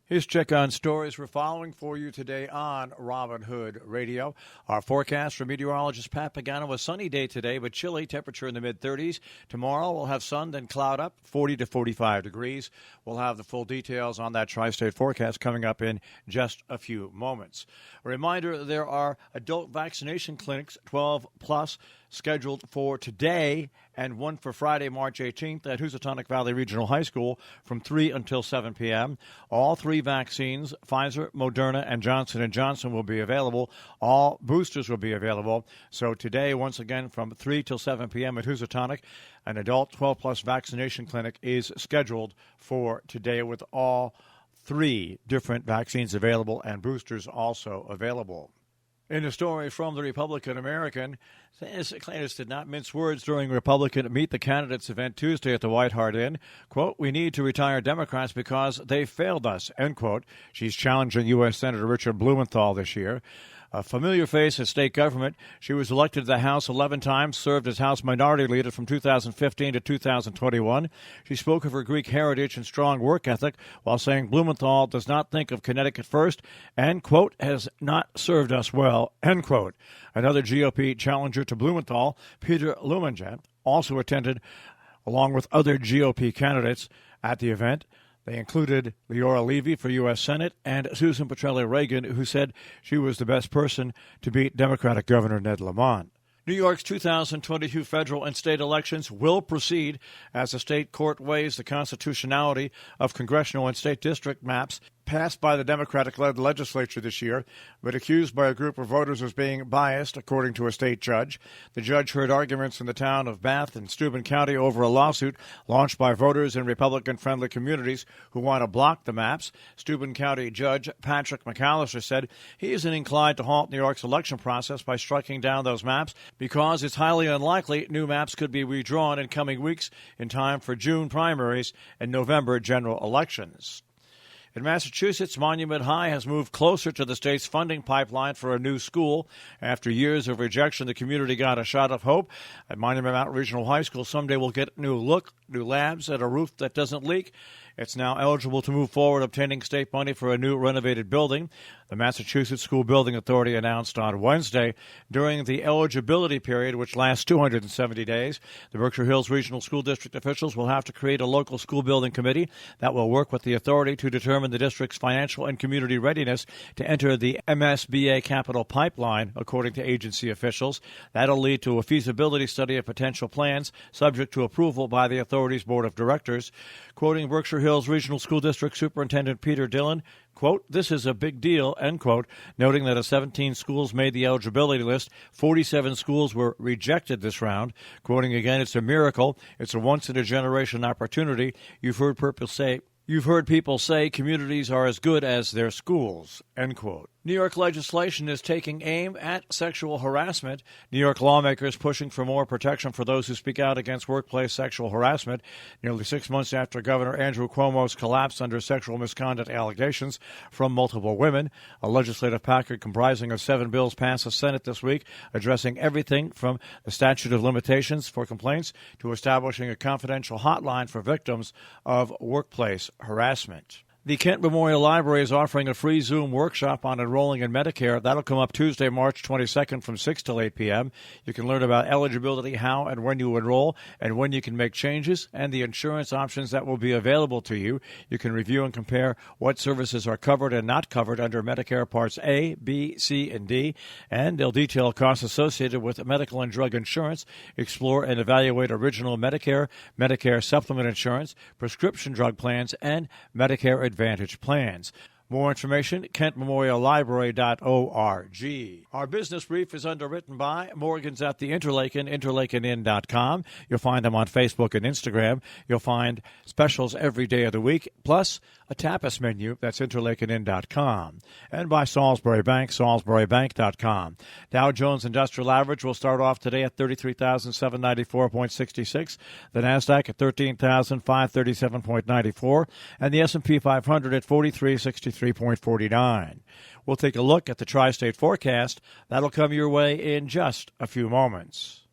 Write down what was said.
Here's check on stories we're following for you today on Robin Hood Radio. Our forecast from meteorologist Pat Pagano: a sunny day today, but chilly, temperature in the mid-30s. Tomorrow we'll have sun, then cloud up, 40 to 45 degrees. We'll have the full details on that tri-state forecast coming up in just a few moments. A reminder, there are adult vaccination clinics, 12 plus, scheduled for today and one for Friday, March 18th at Housatonic Valley Regional High School from 3 until 7 p.m. All three vaccines, Pfizer, Moderna, and Johnson & Johnson, will be available. All boosters will be available. So today, once again, from 3 till 7 p.m. at Housatonic, an adult 12-plus vaccination clinic is scheduled for today with all three different vaccines available and boosters also available. In a story from the Republican American, Clanus did not mince words during Republican Meet the Candidates event Tuesday at the White Hart Inn. Quote, "We need to retire Democrats because they failed us," end quote. She's challenging U.S. Senator Richard Blumenthal this year. A familiar face in state government, she was elected to the House 11 times, served as House Minority Leader from 2015 to 2021. She spoke of her Greek heritage and strong work ethic while saying Blumenthal does not think of Connecticut first and, quote, has not served us well, end quote. Another GOP challenger to Blumenthal, Peter Lumanja, also attended along with other GOP candidates at the event. They included Leora Levy for U.S. Senate and Susan Petrelli-Reagan, who said she was the best person to beat Democratic Governor Ned Lamont. New York's 2022 federal and state elections will proceed as the state court weighs the constitutionality of congressional and state district maps passed by the Democratic-led legislature this year, but accused by a group of voters as being biased, according to a state judge. The judge heard arguments in the town of Bath and Steuben County over a lawsuit launched by voters in Republican-friendly communities who want to block the maps. Steuben County Judge Patrick McAllister said he isn't inclined to halt New York's election process by striking down those maps because it's highly unlikely new maps could be redrawn in coming weeks in time for June primaries and November general elections. In Massachusetts, Monument High has moved closer to the state's funding pipeline for a new school. After years of rejection, the community got a shot of hope. At Monument Mountain Regional High School, someday we'll get a new look, new labs, and a roof that doesn't leak. It's now eligible to move forward obtaining state money for a new renovated building. The Massachusetts School Building Authority announced on Wednesday during the eligibility period, which lasts 270 days, the Berkshire Hills Regional School District officials will have to create a local school building committee that will work with the authority to determine the district's financial and community readiness to enter the MSBA capital pipeline, according to agency officials. That'll lead to a feasibility study of potential plans, subject to approval by the authority's board of directors. Quoting Berkshire Hills Regional School District Superintendent Peter Dillon, quote, "This is a big deal," end quote, noting that 17 schools made the eligibility list. 47 schools were rejected this round. Quoting again, "It's a miracle. It's a once-in-a-generation opportunity. You've heard people say communities are as good as their schools," end quote. New York legislation is taking aim at sexual harassment. New York lawmakers pushing for more protection for those who speak out against workplace sexual harassment. Nearly 6 months after Governor Andrew Cuomo's collapse under sexual misconduct allegations from multiple women, a legislative package comprising of 7 bills passed the Senate this week, addressing everything from the statute of limitations for complaints to establishing a confidential hotline for victims of workplace harassment. The Kent Memorial Library is offering a free Zoom workshop on enrolling in Medicare. That'll come up Tuesday, March 22nd from 6 till 8 p.m. You can learn about eligibility, how and when you enroll, and when you can make changes, and the insurance options that will be available to you. You can review and compare what services are covered and not covered under Medicare Parts A, B, C, and D, and they'll detail costs associated with medical and drug insurance, explore and evaluate original Medicare, Medicare supplement insurance, prescription drug plans, and Medicare Advantage plans. More information, kentmemoriallibrary.org. Our business brief is underwritten by Morgans at the Interlaken, interlakenin.com. You'll find them on Facebook and Instagram. You'll find specials every day of the week, plus a tapas menu. That's interlakenin.com. And by Salisbury Bank, salisburybank.com. Dow Jones Industrial Average will start off today at 33,794.66. The NASDAQ at 13,537.94. And the S&P 500 at 4363.49. We'll take a look at the tri-state forecast. That'll come your way in just a few moments.